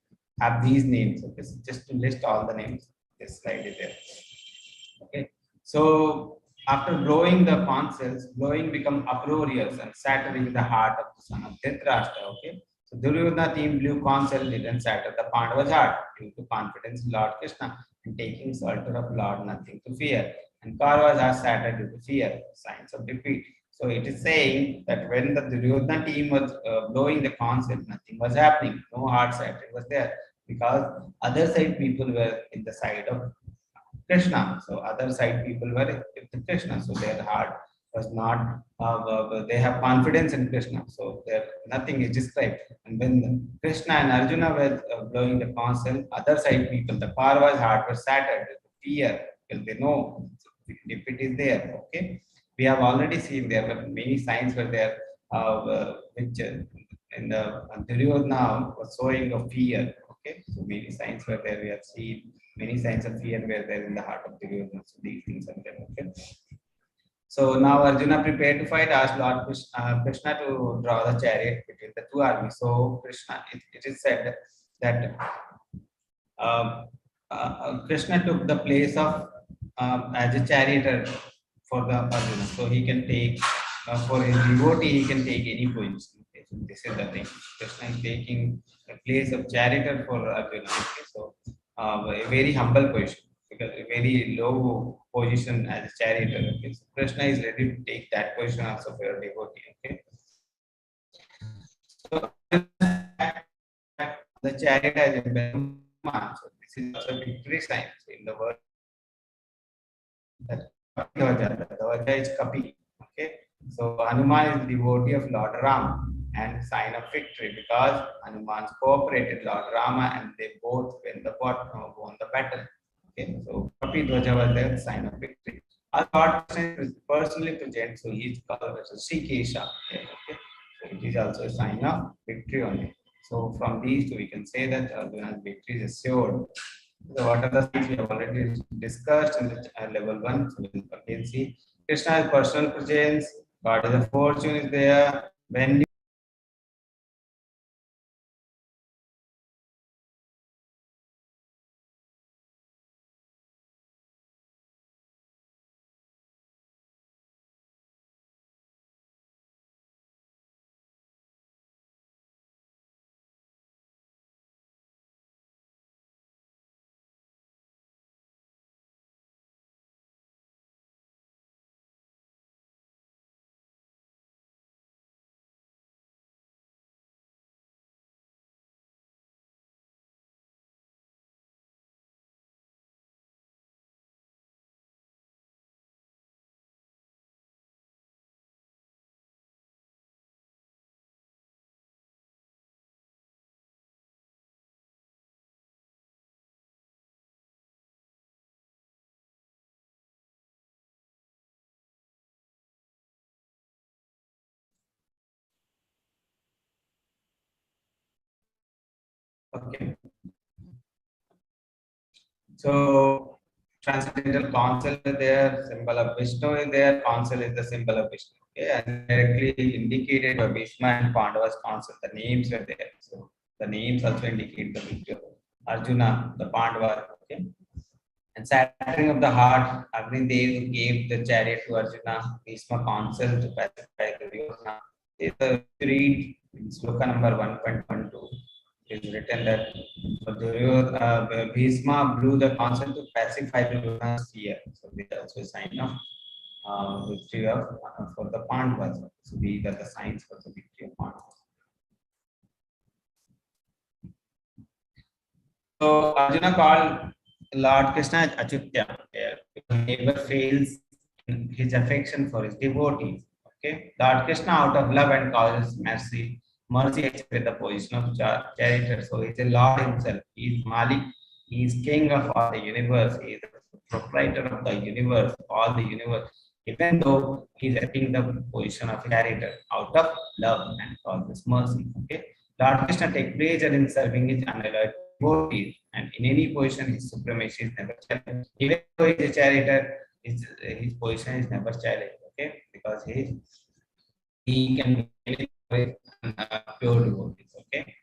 have these names. Okay. So just to list all the names, this slide is there. Okay. So after blowing the conch shells, blowing become uproarious and shattering the heart of the son of Dhritarashtra. Okay. So Duryodhana team blew conch shell didn't shatter the Pandava's heart due to confidence in Lord Krishna and taking shelter of Lord, nothing to fear. And Kaurava's heart shattered due to fear, signs of defeat. So it is saying that when the Duryodhana team was blowing the conch shell, nothing was happening. No heart shattering was there because other side people were in the side of Krishna. So other side people were with Krishna. So their heart was not, they have confidence in Krishna. So there nothing is described. And when Krishna and Arjuna were blowing the conch shell, other side people, the Parva's heart was shattered with fear because they know if it is there. Okay. We have already seen there were many signs were there which in the Duryodhana was showing of fear. Okay. So many signs were there. We have seen many signs of fear were there in the heart of Duryodhana. So these things are there. Okay. So now Arjuna prepared to fight, asked Lord Krishna to draw the chariot between the two armies. So Krishna, it is said that Krishna took the place of as a charioteer for the Arjuna. So he can take for his devotee, he can take any position. Okay. So this is the thing. Krishna is taking the place of charioteer for Arjuna. Okay. So a very humble position because a very low position as a charioteer. Okay. So Krishna is ready to take that position also for a devotee. Okay. So the chariot has a so this is also victory sign in the world. That Dvaja is Kapi. Okay. So Hanuman is the devotee of Lord Ram and sign of victory because Hanuman cooperated Lord Rama and they both won the battle. Okay. So Kapi Dvaja was the sign of victory. Our Lord is personally present, so he is called as Srikesha. Okay. So it is also a sign of victory only. So from these two, we can say that Arjuna's victory is assured. So what are the things we have already discussed in the level 1? So we can again see Krishna has personal presence, God is a fortune is there. When Okay. So transcendental council is there, symbol of Vishnu is there, council is the symbol of Vishnu. Okay, and directly indicated by Bhishma and Pandava's council, the names were there. So the names also indicate the victory of Arjuna, the Pandava. Okay. And shattering of the heart, Agnidev gave the chariot to Arjuna, Bhishma counsel to pacify Duryodhana. If you read in sloka number 1.12, it is written that Bhishma blew the counsel to pacify Duryodhana's fear. So this is also a sign of victory of for the Pandavas. So these are the signs for the victory of Pandavas. So Arjuna called Lord Krishna as Achutya. He never fails in his affection for his devotees. Okay, Lord Krishna, out of love and causes mercy, accepted the position of charioteer. So he is a Lord himself. He is Malik. He is King of all the universe. He is the proprietor of the universe, all the universe. Even though he is acting the position of charioteer out of love and causes mercy. Okay, Lord Krishna takes pleasure in serving his unalloyed devotees, and in any position, his supremacy is never challenged. Even though he is a charioteer, his position is never challenged. Okay, because he can be pure devotees. Okay,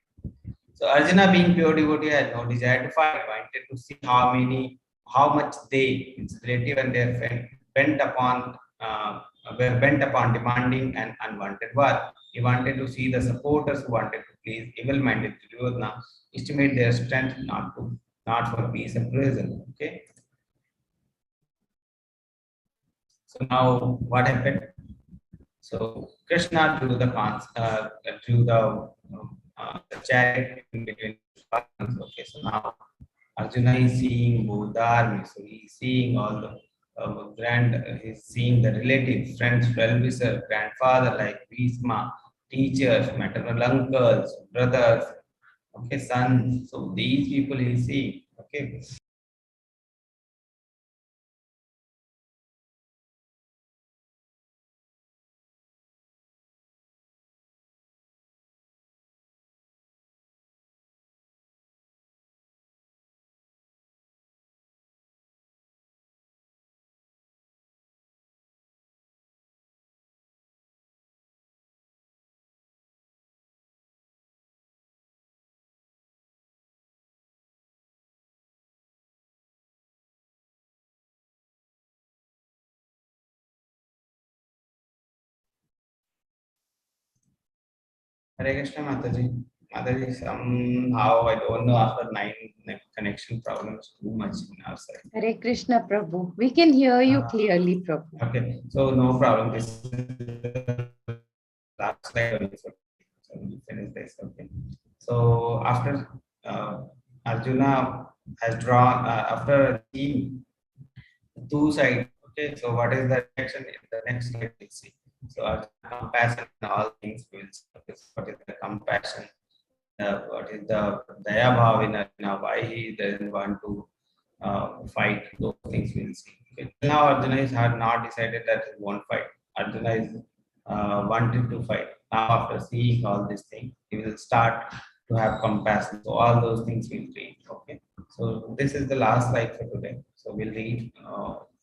so Arjuna, being pure devotee, had no desire to fight. Wanted to see how much they, his relative and their friend, bent upon were bent upon demanding an unwanted war. He wanted to see the supporters who wanted to please evil-minded Duryodhana estimate their strength not for peace and prison. Okay. So now what happened? So Krishna drew the chariot in between. Okay, so now Arjuna is seeing both the armies. So he is seeing all the he's seeing the relatives, friends, well-wisher, grandfather like Bhishma, teachers, maternal uncles, brothers, okay, sons. So these people he is seeing. Okay. Hare Krishna Mataji. Mataji, somehow I don't know, after 9 connection problems too much in our side.
Hare Krishna Prabhu. We can hear you clearly, Prabhu.
Okay, so no problem. This is the last slide only. So we'll finish this. Okay. So after Arjuna has drawn, after seeing two sides. Okay, so what is the reaction in the next slide? We'll see. So our compassion in all things we will see. What is the compassion? What is the daya bhavina? Why he doesn't want to fight? Those things we will see. Okay. Now Arjuna had not decided that he won't fight. Arjuna is wanted to fight. Now after seeing all these things, he will start to have compassion. So all those things we'll read. Okay. So this is the last slide for today. So we'll read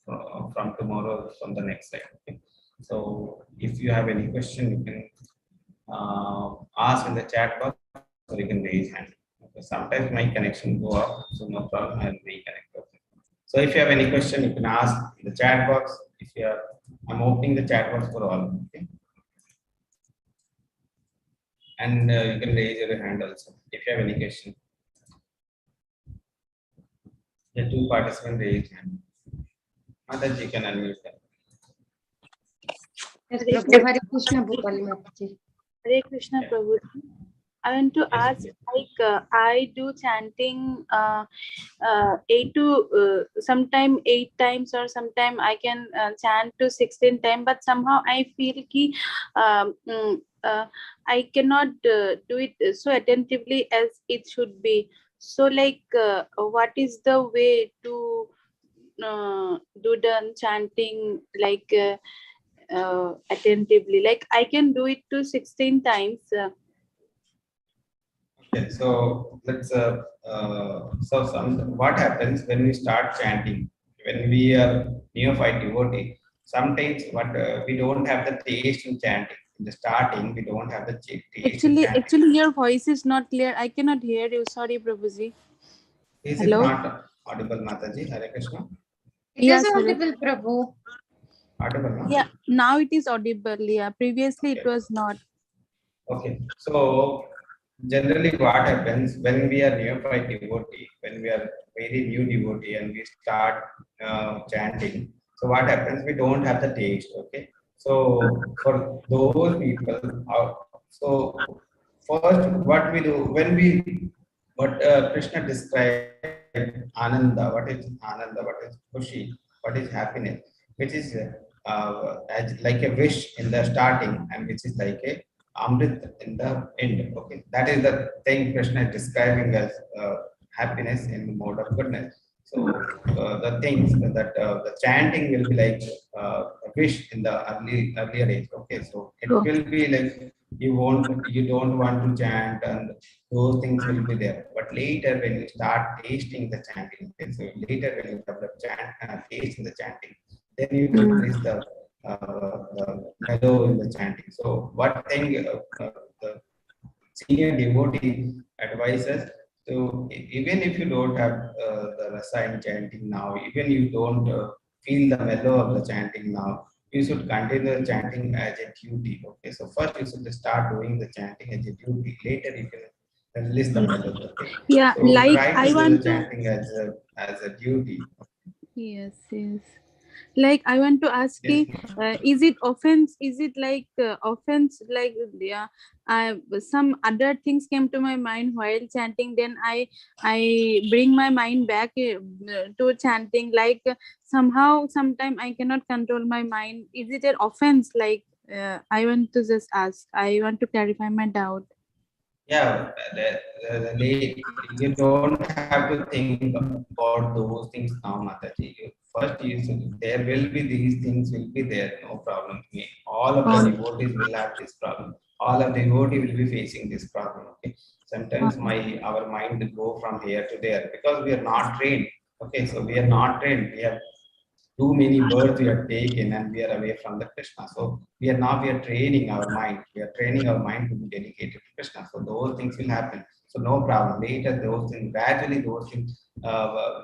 from tomorrow from the next slide. Okay. So if you have any question, you can ask in the chat box, or you can raise hand. Okay. Sometimes my connection go off, so no problem. I'll reconnect. Okay. So if you have any question, you can ask in the chat box. If you are, I'm opening the chat box for all. Okay. And you can raise your hand also if you have any question. The two participants raised hand. Mataji, you can unmute them.
Yes, Prabhu. Hare Krishna Bhupali Mataji.
Hare Krishna Prabhu. I want to ask, like I do chanting sometime 8 times, or sometime I can chant to 16 times, but somehow I feel ki I cannot do it so attentively as it should be. So like what is the way to do the chanting like attentively? Like I can do it to 16 times.
Okay, so let's what happens when we start chanting, when we are neophyte devotee, sometimes what we don't have the taste in chanting. In the starting, we don't have the taste in chanting.
Actually, your voice is not clear. I cannot hear you. Sorry, Prabhuji.
Is it
Hello?
not audible, Mataji? Hare Krishna?
It is
Yes, hello.
audible, Prabhu.
Audible, no?
Yeah, now it is audible. Yeah, previously it
Okay.
was not.
Okay. So generally what happens when we are neophyte devotee, when we are very new devotee and we start chanting, so what happens? We don't have the taste. Okay. So for those people, so first what we do when we what Krishna described Ananda, what is Khushi, what is happiness, which is as like a wish in the starting and which is like a Amrit in the end. Okay, that is the thing Krishna is describing as happiness in the mode of goodness. So the things that the chanting will be like a wish in the earlier age. Okay, so it
Oh.
will be like you don't want to chant and those things will be there. But later when you start tasting the chanting, okay, so later when you develop taste in the chanting, then you notice the mellow in the chanting. So what thing the senior devotee advises, so even if you don't have the rasa in chanting now, even you don't feel the mellow of the chanting now, you should continue the chanting as a duty. Okay, so first you should start doing the chanting as a duty. Later you can release the mellow. Okay,
Yeah,
so
like
try
I
to do the
want to.
chanting as a duty.
Yes, yes. Like I want to ask
Yes.
you, is it offense? Is it like offense? Like yeah, some other things came to my mind while chanting. Then I bring my mind back to chanting. Like somehow, sometime I cannot control my mind. Is it an offense? Like I want to just ask. I want to clarify my doubt.
Yeah, you don't have to think about those things now, Mataji. First, there will be these things will be there, no problem. All of the
Oh,
devotees will have this problem. All of the devotees will be facing this problem. Okay, sometimes our mind will go from here to there because we are not trained. Okay, so we are not trained. We have too many births we have taken and we are away from the Krishna. So we are training our mind. We are training our mind to be dedicated to Krishna. So those things will happen. So no problem. Later those things, gradually those things,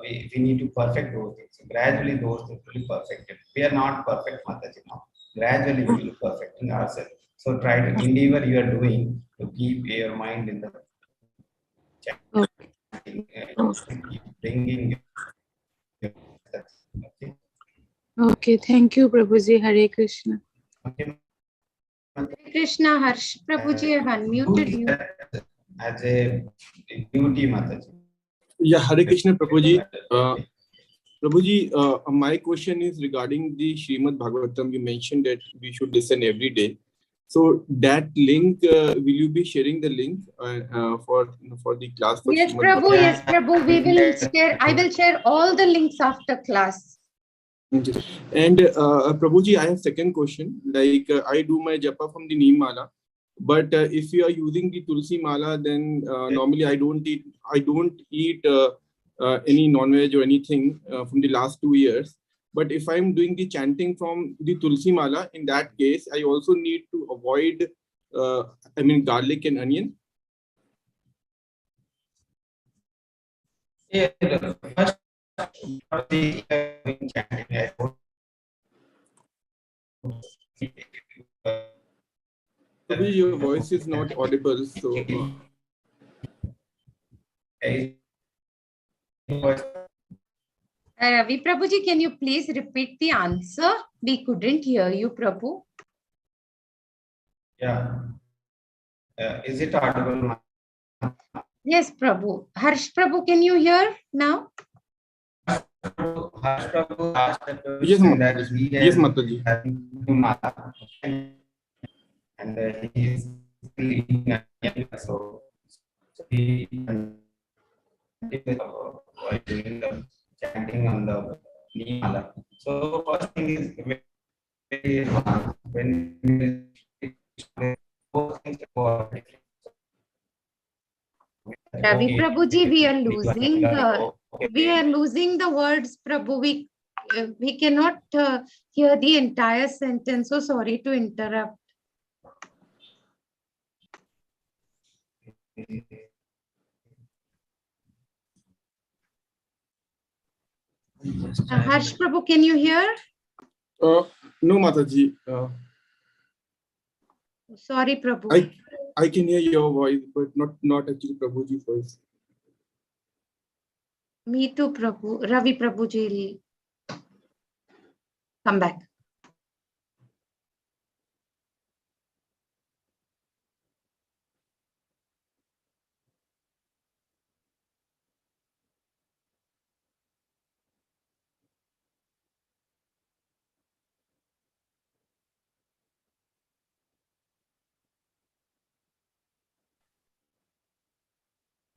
we need to perfect those things. So gradually those things will be perfected. We are not perfect, Mataji now. Gradually we will be perfecting ourselves. So try to endeavor you are doing to keep your mind in the
okay.
chanting,
Okay.
keep bringing your, okay.
Okay. Thank you, Prabhuji. Hare Krishna.
Okay.
Hare Krishna, Harsh Prabhuji, I've unmuted you.
As a duty, Mataji.
Yeah, Hare Krishna, Prabhuji. Prabhuji, my question is regarding the Srimad Bhagavatam. You mentioned that we should listen every day. So that link, will you be sharing the link for the class for
Yes,
Srimad
Prabhu,
Bhagavatam?
yes, Prabhu. We will share. I will share all the links after class.
And Prabhuji, I have second question. Like I do my japa from the Neem Mala, but if you are using the Tulsi Mala, then normally I don't eat any non-veg or anything from the last 2 years. But if I'm doing the chanting from the Tulsi Mala, in that case, I also need to avoid, garlic and onion.
Yeah, first,
Prabhuji, your voice is not audible, so.
Ravi Prabhuji, can you please repeat the answer? We couldn't hear you, Prabhu.
Yeah. Is it audible?
Yes, Prabhu. Harsh Prabhu, can you hear now?
Harsh Prabhu asked a
Yes,
question that he
yes,
has
Mataji.
and he is still eating again. So he while doing the chanting on the Niyala. So first thing is when
Ravi
Okay.
Prabhuji, we are losing.
Okay.
We are losing the words, Prabhu. We cannot hear the entire sentence. So sorry to interrupt. Harsh Prabhu, can you hear?
No, Mataji.
Sorry, Prabhu.
I can hear your voice, but not actually Prabhuji's voice.
Me too, Prabhu. Ravi Prabhuji will come back.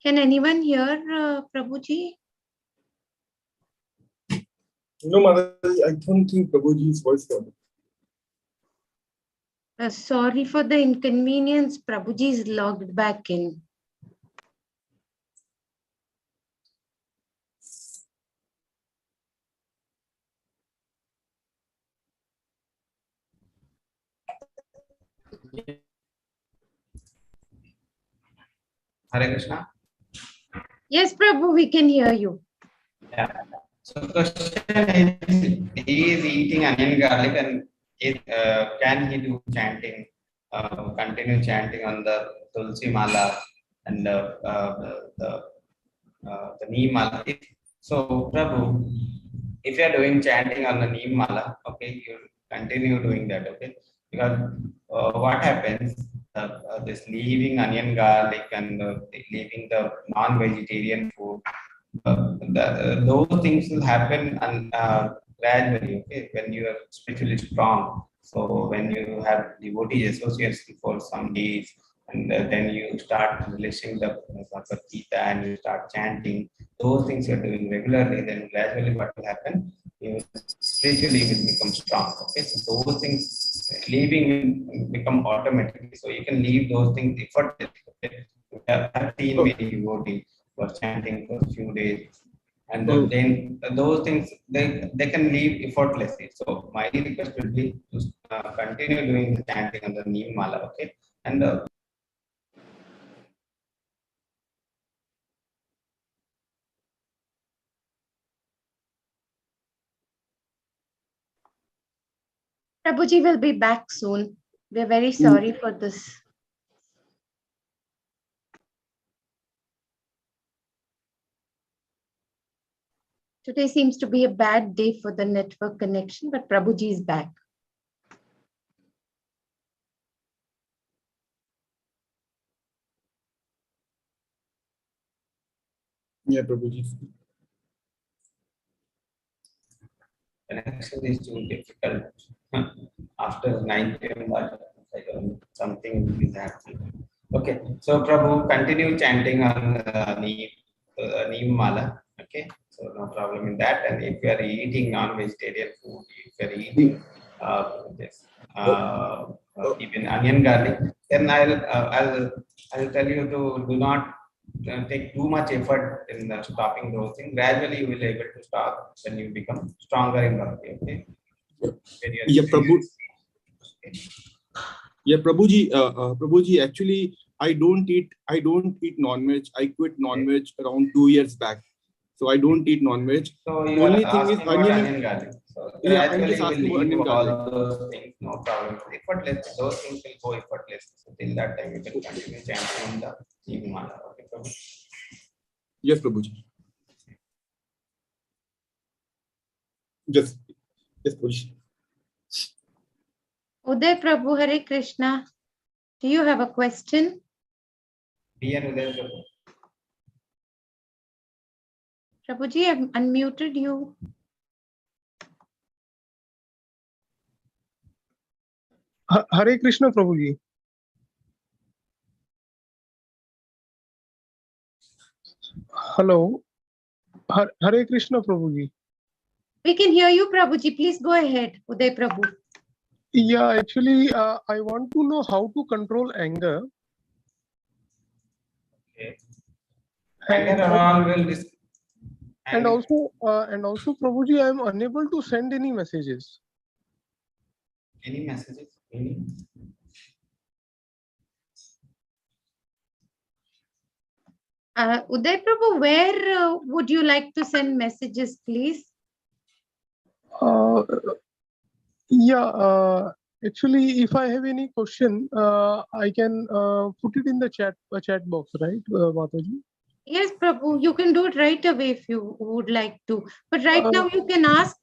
Can anyone hear Prabhuji?
No, Mataji, I don't think Prabhuji's voice was.
Sorry for the inconvenience. Prabhuji is logged back in.
Hare Krishna.
Yes, Prabhu, we can hear you.
Yeah. So the question is, he is eating onion garlic and can he do chanting, continue chanting on the Tulsi Mala and the Neem Mala? So Prabhu, if you are doing chanting on the Neem Mala, okay, you continue doing that, okay? Because what happens, this leaving onion garlic and leaving the non-vegetarian food, those things will happen gradually, okay, when you are spiritually strong. So when you have devotee association for some days, and then you start releasing the Bhagavad Gita and you start chanting, those things you're doing regularly, then gradually what will happen? You spiritually will become strong. Okay, so those things leaving will become automatic. So you can leave those things effortlessly. Okay? I've seen many devotees who are chanting for a few days, and then those things they can leave effortlessly. So my request will be to continue doing the chanting on the Neem Mala. Okay, and
Prabhuji will be back soon. We're very sorry for this. Today seems to be a bad day for the network connection, but Prabhuji is back.
Yeah, Prabhuji.
connection is too difficult after 9 p.m. But I don't, something is happening. Okay, so Prabhu, continue chanting on Neem Mala. Okay, so no problem in that. And if you are eating non-vegetarian food, if you are eating this even onion garlic, then I'll tell you to do not take too much effort in stopping those things. Gradually, you will be able to stop when you become stronger in bhakti. Okay.
Yeah, Prabhu. Yeah, Prabhuji. Prabhuji. Actually, I don't eat non-veg. I quit non-veg around 2 years back. So I don't eat non-veg.
So you
Only
are
thing is
asking about onion garlic. So
yeah, I'm
gradually
just asking
you
about
will leave
onion garlic.
all those things, no problem. Effortless, those things will go effortless. So till that time, you can continue chanting on the Neem Mala. Okay, Prabhu?
Yes, Prabhuji. Yes, Prabhuji.
Uday Prabhu, Hare Krishna. Do you have a question?
Prabhu.
Prabhuji, I've unmuted you.
Hare Krishna, Prabhuji. Hello. Hare Krishna, Prabhuji.
We can hear you, Prabhuji. Please go ahead, Uday Prabhu.
Yeah, actually, I want to know how to control anger.
Okay. And all will
and also, Prabhuji, I am unable to send any messages.
any messages? Any?
Uday Prabhu, where would you like to send messages, please?
Yeah, actually, if I have any question, I can put it in the chat box, right, Mataji?
Yes, Prabhu, you can do it right away if you would like to. But right
Uh,
now you can ask